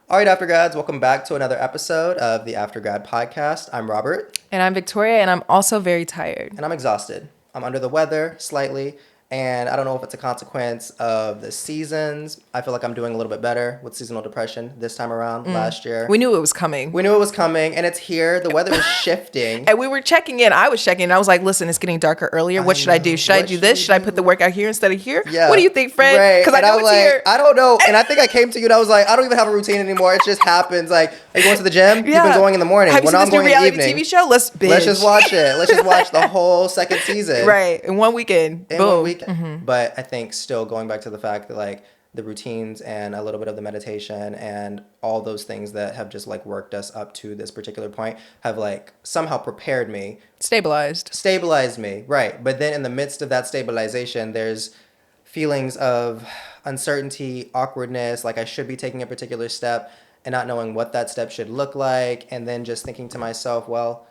All right, Aftergrads, welcome back to another episode of the Aftergrad Podcast. I'm Robert. And I'm Victoria, and I'm also very tired. And I'm exhausted. I'm under the weather slightly, and I don't know if it's a consequence of the seasons. I feel like I'm doing a little bit better with seasonal depression this time around, last year. We knew it was coming. And it's here. The weather is shifting. And we were checking in. I was checking in. I was like, listen, it's getting darker earlier. What should I do? Should I do this? Should I put the workout here instead of here? Yeah. What do you think, friend? Because I know it's here. I don't know. And I think I came to you and I was like, I don't even have a routine anymore. It just happens. Like, are you going to the gym? Yeah. You've been going in the morning. Have you seen this new reality TV show? Let's just watch it. Let's just watch the whole second season. Right. In one weekend. In Boom. one weekend. Mm-hmm. But I think still going back to the fact that like the routines and a little bit of the meditation and all those things that have just like worked us up to this particular point have like somehow prepared me. Stabilized me. Right. But then in the midst of that stabilization, there's feelings of uncertainty, awkwardness, like I should be taking a particular step and not knowing what that step should look like. And then just thinking to myself, well,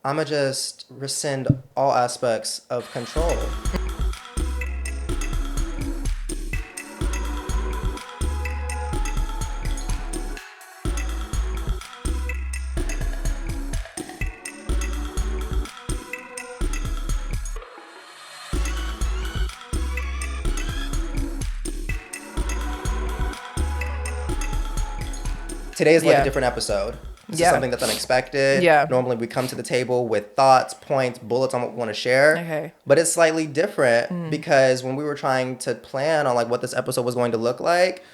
I'm going to just rescind all aspects of control. Today is like a different episode. This is something that's unexpected. Yeah. Normally we come to the table with thoughts, points, bullets on what we want to share. Okay. But it's slightly different because when we were trying to plan on like what this episode was going to look like,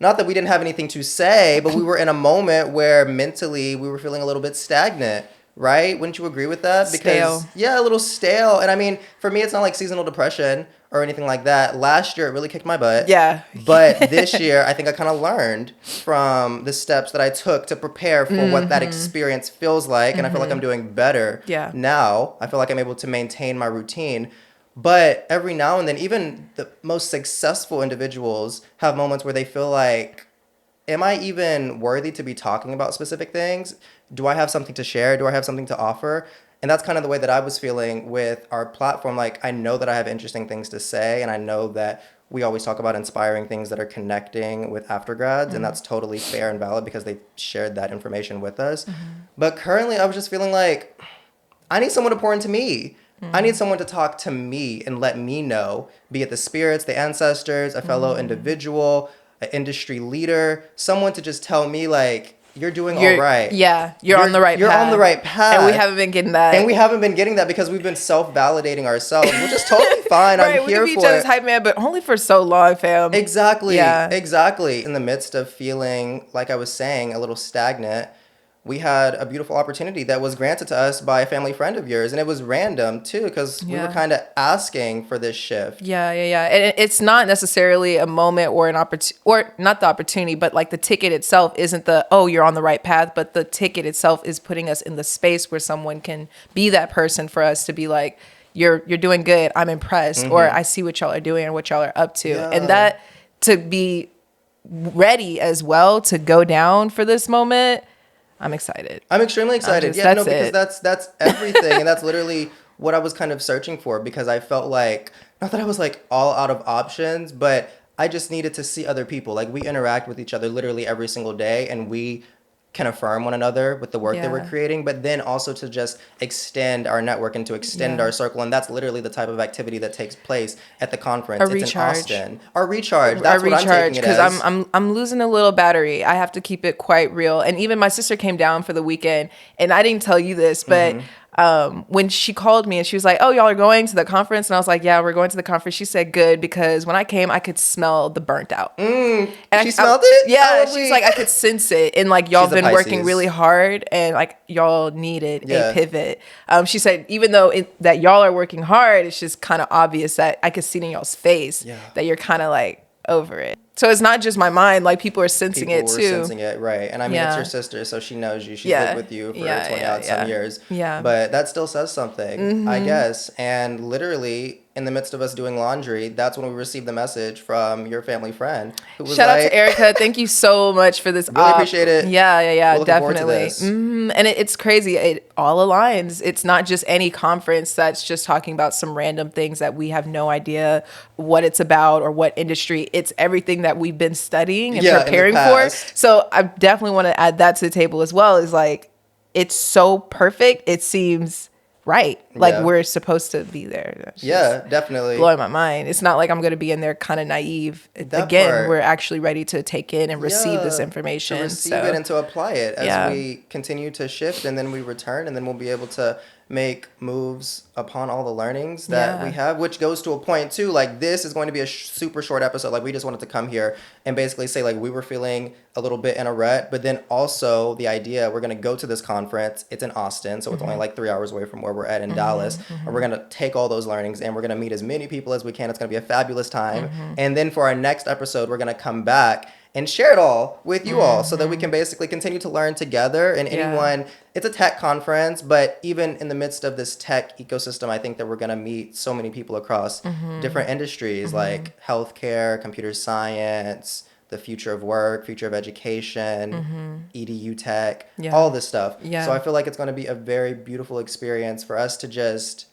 not that we didn't have anything to say, but we were in a moment where mentally we were feeling a little bit stagnant. Right? Wouldn't you agree with that? Because stale. Yeah, a little stale. And I mean, for me, it's not like seasonal depression or anything like that. Last year, it really kicked my butt. Yeah. But this year, I think I kind of learned from the steps that I took to prepare for what that experience feels like. And I feel like I'm doing better now. I feel like I'm able to maintain my routine. But every now and then, even the most successful individuals have moments where they feel like, am I even worthy to be talking about specific things? Do I have something to share? Do I have something to offer? And that's kind of the way that I was feeling with our platform. Like, I know that I have interesting things to say, and I know that we always talk about inspiring things that are connecting with aftergrads, and that's totally fair and valid because they shared that information with us. But currently, I was just feeling like, I need someone to pour into me. I need someone to talk to me and let me know, be it the spirits, the ancestors, a fellow individual, an industry leader, someone to just tell me like, you're doing all right. Yeah, you're on the right path. You're on the right path. And we haven't been getting that. And we haven't been getting that because we've been self-validating ourselves, which is totally fine. Right, I'm here for it. we can be each other's hype man, but only for so long, fam. Exactly. Yeah. Exactly. In the midst of feeling, like I was saying, a little stagnant, we had a beautiful opportunity that was granted to us by a family friend of yours. And it was random, too, because we were kind of asking for this shift. Yeah. And it's not necessarily a moment or an opportunity, or not the opportunity, but like the ticket itself isn't you're on the right path, but the ticket itself is putting us in the space where someone can be that person for us to be like, you're doing good, I'm impressed, or I see what y'all are doing and what y'all are up to. Yeah. And that, to be ready as well to go down for this moment, I'm excited. I'm extremely excited. Because that's everything. And that's literally what I was kind of searching for, because I felt like, not that I was like all out of options, but I just needed to see other people. Like, we interact with each other literally every single day, and we can affirm one another with the work that we're creating, but then also to just extend our network and to extend our circle. And that's literally the type of activity that takes place at the conference. It's in Austin. Our recharge. That's what I'm taking it as. Because I'm losing a little battery. I have to keep it quite real. And even my sister came down for the weekend, and I didn't tell you this, but when she called me and she was like, oh, y'all are going to the conference? And I was like, yeah, we're going to the conference. She said, good, because when I came, I could smell the burnt out. And she smelled it? Yeah. She's like, I could sense it. And like, y'all been working really hard, and like, y'all needed a pivot. She said, even though that y'all are working hard, it's just kind of obvious that I could see it in y'all's face that you're kind of like over it. So it's not just my mind, like people are sensing it too. Sensing it, right. And I mean, it's your sister, so she knows you. She's lived with you for 20 odd some years. Yeah. But that still says something, I guess. And literally, in the midst of us doing laundry, that's when we received the message from your family friend who was Shout out to Erica. Thank you so much for this. Really appreciate it. Yeah, definitely. And it's crazy. It all aligns. It's not just any conference that's just talking about some random things that we have no idea what it's about or what industry. It's everything that we've been studying and preparing for. So I definitely want to add that to the table as well. Is like, it's so perfect. It seems right. Like we're supposed to be there. Definitely. Blowing my mind. It's not like I'm going to be in there kind of naive. We're actually ready to take in and receive this information. To receive it and to apply it as we continue to shift, and then we return, and then we'll be able to make moves upon all the learnings that we have, which goes to a point too, like this is going to be a super short episode. Like we just wanted to come here and basically say like we were feeling a little bit in a rut, but then also the idea we're going to go to this conference. It's in Austin, so it's only like 3 hours away from where we're at in Dallas, and we're going to take all those learnings and we're going to meet as many people as we can. It's going to be a fabulous time. And then for our next episode, we're going to come back and share it all with you all so that we can basically continue to learn together. And anyone, it's a tech conference, but even in the midst of this tech ecosystem, I think that we're going to meet so many people across different industries like healthcare, computer science, the future of work, future of education, EDU tech, all this stuff. So I feel like it's going to be a very beautiful experience for us to just,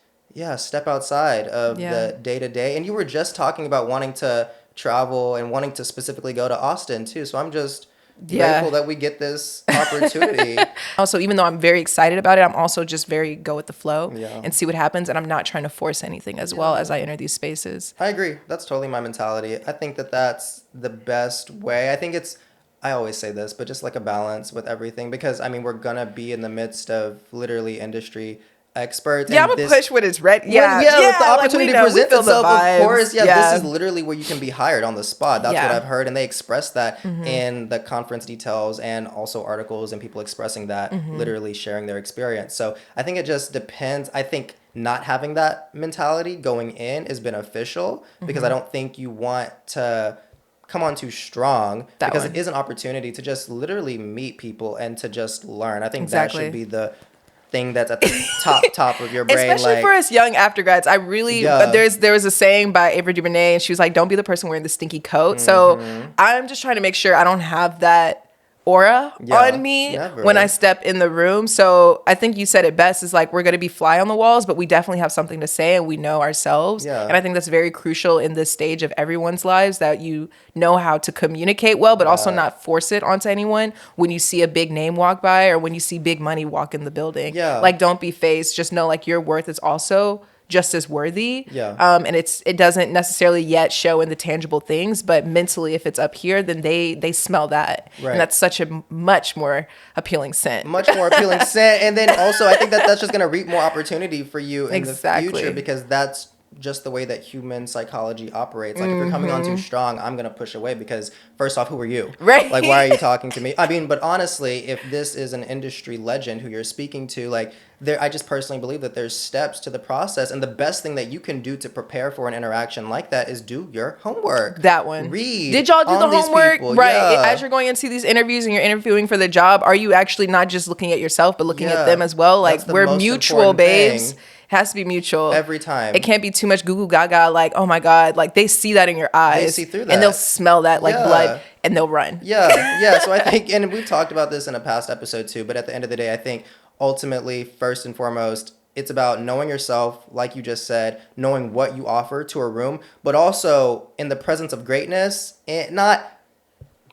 step outside of the day-to-day. And you were just talking about wanting to travel and wanting to specifically go to Austin too. So I'm just grateful that we get this opportunity. Also, even though I'm very excited about it, I'm also just very go with the flow and see what happens. And I'm not trying to force anything as well as I enter these spaces. I agree. That's totally my mentality. I think that that's the best way. I think I always say this, but just like a balance with everything, because I mean, we're going to be in the midst of literally industry experts. I'm gonna push what is ready. If the opportunity presents itself, of course. This is literally where you can be hired on the spot. That's what I've heard, and they express that in the conference details and also articles and people expressing that, literally sharing their experience. So I think it just depends. I think not having that mentality going in is beneficial because I don't think you want to come on too strong because it is an opportunity to just literally meet people and to just learn. I think that should be the thing that's at the top of your brain, especially for us young aftergrads. I really there was a saying by Ep3 and she was like, don't be the person wearing the stinky coat. So I'm just trying to make sure I don't have that aura on me when I step in the room. So I think you said it best, is like, we're going to be fly on the walls, but we definitely have something to say and we know ourselves. And I think that's very crucial in this stage of everyone's lives, that you know how to communicate well, but also not force it onto anyone when you see a big name walk by or when you see big money walk in the building. Like, don't be phased. Just know like your worth is also just as worthy. And it doesn't necessarily yet show in the tangible things, but mentally, if it's up here, then they smell that. And that's such a much more appealing scent. And then also, I think that's just going to reap more opportunity for you in the future, because that's just the way that human psychology operates. Like, if you're coming on too strong, I'm going to push away because, first off, who are you? Like, why are you talking to me? I mean, but honestly, if this is an industry legend who you're speaking to, like, I just personally believe that there's steps to the process, and the best thing that you can do to prepare for an interaction like that is do your homework. That one. Read. Did y'all do the homework? As you're going into these interviews and you're interviewing for the job, are you actually not just looking at yourself, but looking at them as well? Like, we're mutual, babes. Has to be mutual every time. It can't be too much goo goo gaga, like, oh my god, like they see that in your eyes, they see through that, and they'll smell that like blood, and they'll run. So I think, and we've talked about this in a past episode too, but at the end of the day, I think ultimately, first and foremost, it's about knowing yourself, like you just said, knowing what you offer to a room, but also in the presence of greatness, and not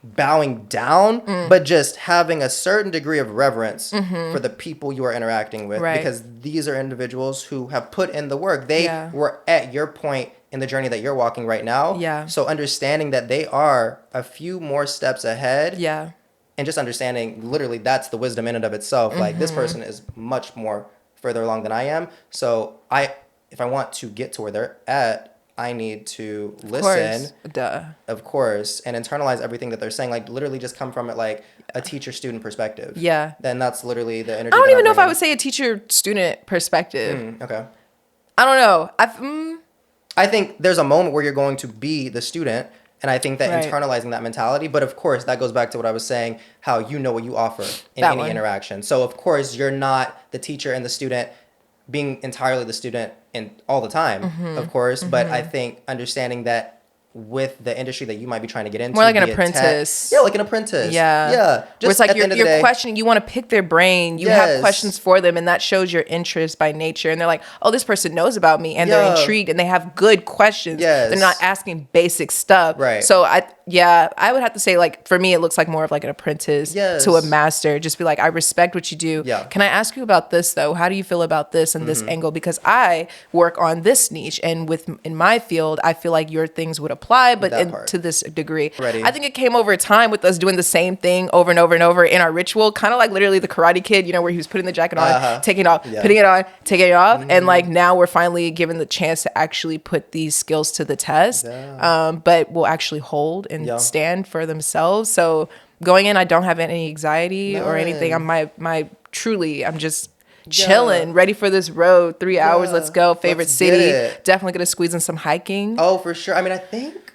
bowing down, but just having a certain degree of reverence for the people you are interacting with, because these are individuals who have put in the work. They were at your point in the journey that you're walking right now. So understanding that they are a few more steps ahead. And just understanding, literally, that's the wisdom in and of itself. Like, this person is much more further along than I am. So if I want to get to where they're at, I need to listen, of course, and internalize everything that they're saying. Like, literally just come from it like a teacher-student perspective. Then that's literally the energy. I don't even know if I would say a teacher-student perspective. Okay. I don't know. I think there's a moment where you're going to be the student, and I think that internalizing that mentality. But of course, that goes back to what I was saying, how you know what you offer in any interaction. So of course, you're not the teacher and the student being entirely the student in all the time, of course. But I think understanding that with the industry that you might be trying to get into, more like an apprentice. Yeah, like an apprentice. Yeah. Yeah. Just where it's like you're questioning, you want to pick their brain, you have questions for them, and that shows your interest by nature. And they're like, oh, this person knows about me, and they're intrigued, and they have good questions. They're not asking basic stuff. Right. So I would have to say, like, for me, it looks like more of like an apprentice to a master. Just be like, I respect what you do. Yeah. Can I ask you about this though? How do you feel about this and this angle? Because I work on this niche, and in my field, I feel like your things would apply, but to this degree. I think it came over time with us doing the same thing over and over and over in our ritual, kind of like literally the Karate Kid, you know, where he was putting the jacket on, taking it off, putting it on, taking it off. And like now we're finally given the chance to actually put these skills to the test, but will actually hold and stand for themselves. So going in, I don't have any anxiety or anything. I'm just chilling, ready for this road. 3 hours, let's go. Favorite city. Definitely gonna squeeze in some hiking. Oh, for sure. I mean, I think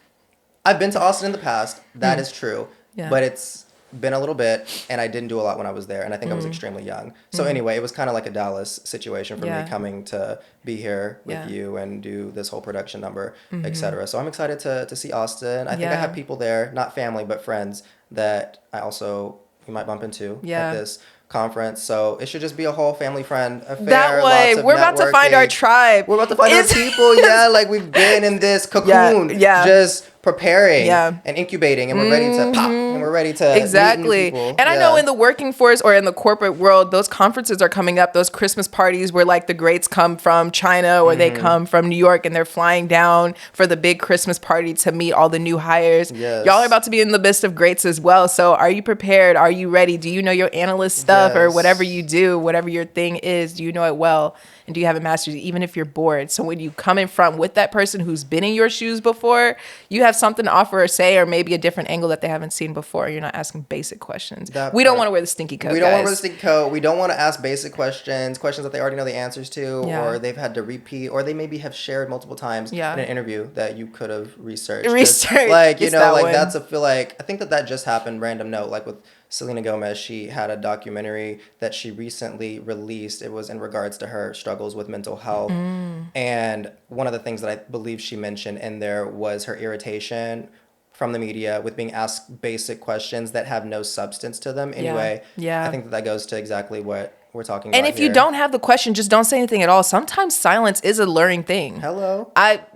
I've been to Austin in the past. That is true. Yeah. But it's been a little bit, and I didn't do a lot when I was there, and I think I was extremely young. So anyway, it was kind of like a Dallas situation for me coming to be here with you and do this whole production number, etc. So I'm excited to see Austin. I think I have people there, not family, but friends that we might bump into at this conference. So it should just be a whole family friend affair. That way, we're about to find our tribe. We're about to find our people. Yeah, like we've been in this cocoon, just preparing and incubating, and we're ready to pop, and we're ready to exactly. And I know in the working force or in the corporate world, those conferences are coming up. Those Christmas parties where like the greats come from China or they come from New York, and they're flying down for the big Christmas party to meet all the new hires. Y'all are about to be in the midst of greats as well. So are you prepared? Are you ready? Do you know your analyst stuff or whatever you do, whatever your thing is? Do you know it well? And do you have a master's, even if you're bored? So when you come in front with that person who's been in your shoes before, you have something to offer or say, or maybe a different angle that they haven't seen before. You're not asking basic questions. We don't want to wear the stinky coat. We don't want to wear the stinky coat. We don't want to ask basic questions that they already know the answers to, or they've had to repeat, or they maybe have shared multiple times in an interview that you could have researched. Like, you know, like I think that just happened, random note, like with Selena Gomez. She had a documentary that she recently released. It was in regards to her struggles with mental health. And one of the things that I believe she mentioned in there was her irritation from the media with being asked basic questions that have no substance to them. Anyway, I think that goes to exactly what we're talking about. And if you don't have the question, just don't say anything at all. Sometimes silence is a luring thing.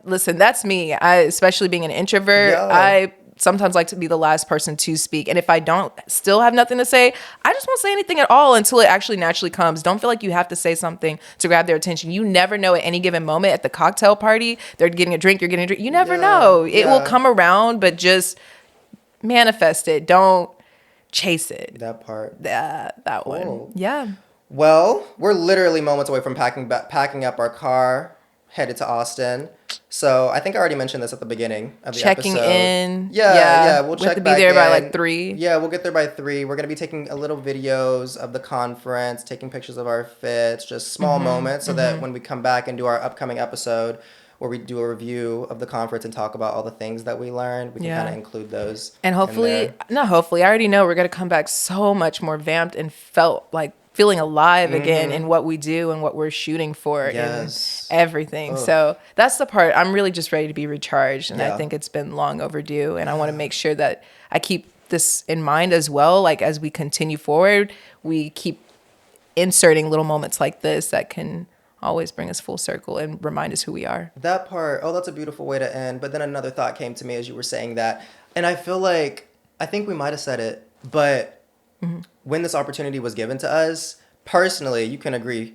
Listen, that's me. Especially being an introvert, I sometimes like to be the last person to speak. And if I don't still have nothing to say, I just won't say anything at all until it actually naturally comes. Don't feel like you have to say something to grab their attention. You never know at any given moment at the cocktail party, they're getting a drink, you're getting a drink. You never know. It will come around, but just manifest it. Don't chase it. That part. That one. Yeah. Well, we're literally moments away from packing up our car, headed to Austin. So I think I already mentioned this at the beginning of the Checking episode. in. Yeah. We'll check have to back be there in. by like 3. Yeah, we'll get there by 3. We're going to be taking a little videos of the conference, taking pictures of our fits, just small moments so that when we come back and do our upcoming episode where we do a review of the conference and talk about all the things that we learned, we can kind of include those. And hopefully, I already know we're going to come back so much more vamped and feeling alive again in what we do and what we're shooting for and everything. So that's the part. I'm really just ready to be recharged. And I think it's been long overdue. And I want to make sure that I keep this in mind as well. Like as we continue forward, we keep inserting little moments like this that can always bring us full circle and remind us who we are. That part. Oh, that's a beautiful way to end. But then another thought came to me as you were saying that. And I feel like, I think we might have said it, but when this opportunity was given to us, personally, you can agree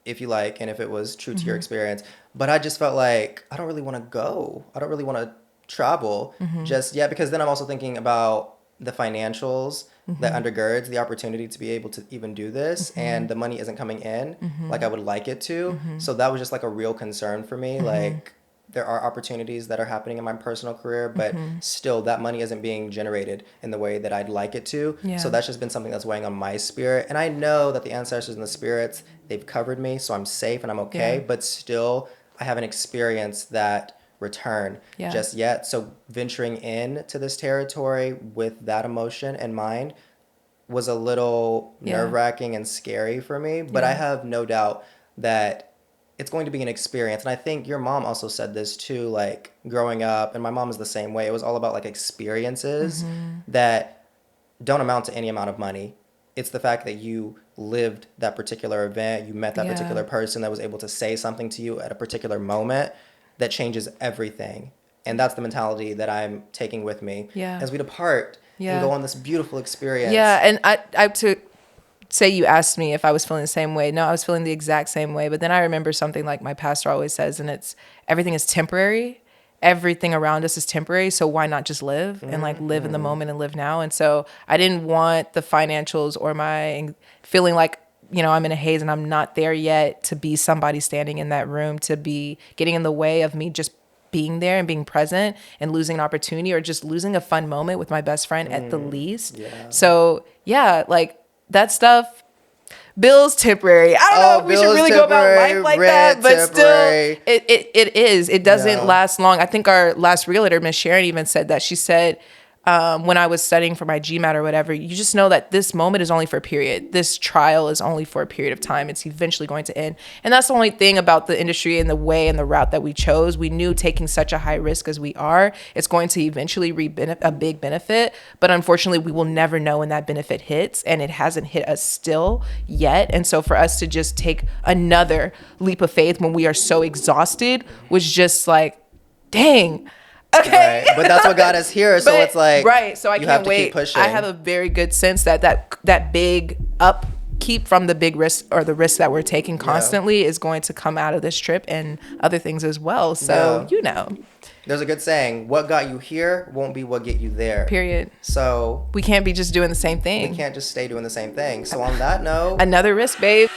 if you like, and if it was true to your experience, but I just felt like I don't really want to go. I don't really want to travel just yet, because then I'm also thinking about the financials that undergirds the opportunity to be able to even do this, and the money isn't coming in like I would like it to. So that was just like a real concern for me. Like, there are opportunities that are happening in my personal career, but still that money isn't being generated in the way that I'd like it to. So that's just been something that's weighing on my spirit. And I know that the ancestors and the spirits, they've covered me, so I'm safe and I'm okay. But still, I haven't experienced that return just yet. So venturing into this territory with that emotion in mind was a little nerve-wracking and scary for me. But I have no doubt that it's going to be an experience. And I think your mom also said this too, like growing up, and my mom is the same way. It was all about like experiences that don't amount to any amount of money. It's the fact that you lived that particular event, you met that particular person that was able to say something to you at a particular moment that changes everything. And that's the mentality that I'm taking with me as we depart and go on this beautiful experience. Yeah, and I to say you asked me if I was feeling the same way. No, I was feeling the exact same way. But then I remember something like my pastor always says, and it's everything is temporary. Everything around us is temporary. So why not just live and like live in the moment and live now? And so I didn't want the financials or my feeling like, you know, I'm in a haze and I'm not there yet to be somebody standing in that room, to be getting in the way of me just being there and being present and losing an opportunity or just losing a fun moment with my best friend at the least. Yeah. So yeah, like that stuff, bills temporary. I don't know if we should really go about life like that, but temporary. Still, it is. It doesn't last long. I think our last realtor, Miss Sharon, even said that. She said, when I was studying for my GMAT or whatever, you just know that this moment is only for a period. This trial is only for a period of time. It's eventually going to end. And that's the only thing about the industry and the way and the route that we chose. We knew taking such a high risk as we are, it's going to eventually reap a big benefit. But unfortunately, we will never know when that benefit hits. And it hasn't hit us still yet. And so for us to just take another leap of faith when we are so exhausted was just like, dang. Okay. Right. But that's what got us here. So it's like, right. So I can't wait. I have a very good sense that big upkeep from the big risk or the risk that we're taking constantly is going to come out of this trip and other things as well. So, you know. There's a good saying, what got you here won't be what get you there. Period. So we can't be just doing the same thing. We can't just stay doing the same thing. So on that note. Another risk, babe.